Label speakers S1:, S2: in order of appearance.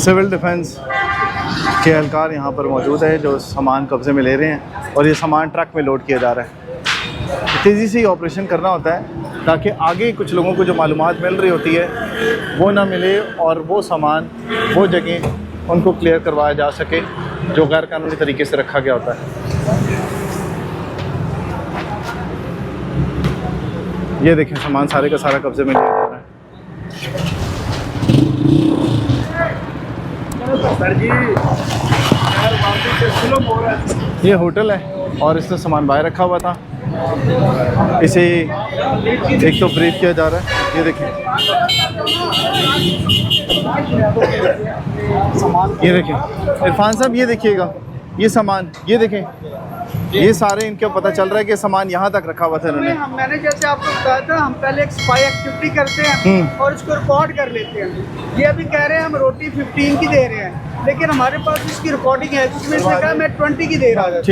S1: Civil defence के एहलकार यहाँ पर मौजूद है जो सामान कब्ज़े में ले रहे हैं और ये सामान ट्रक में लोड किया जा रहा है। तेज़ी से ये ऑपरेशन करना होता है ताकि आगे कुछ लोगों को जो मालूमात मिल रही होती है वो ना मिले और वो सामान वो जगह उनको क्लियर करवाया जा सके जो गैर कानूनी तरीके से रखा गया होता है। ये देखें सामान सारे का सारा कब्ज़े में लिया जा रहा है। ये होटल है और इसमें सामान बाहर रखा हुआ था, इसे एक तो ब्रीफ किया जा रहा है। ये देखिए इरफान साहब ये देखिएगा ये सामान, ये देखें ये सारे इनके पता चल रहा है कि सामान यहाँ तक रखा हुआ था इन्होंने।
S2: मैंने जैसे आपको बताया था हम पहले एक स्पाई एक्टिविटी करते हैं और उसको रिकॉर्ड कर लेते हैं। ये अभी कह रहे हैं हम रोटी 15 की दे रहे हैं लेकिन हमारे पास इसकी रिकॉर्डिंग है जिसमें से कहा मैं 20 की दे रहा हूँ।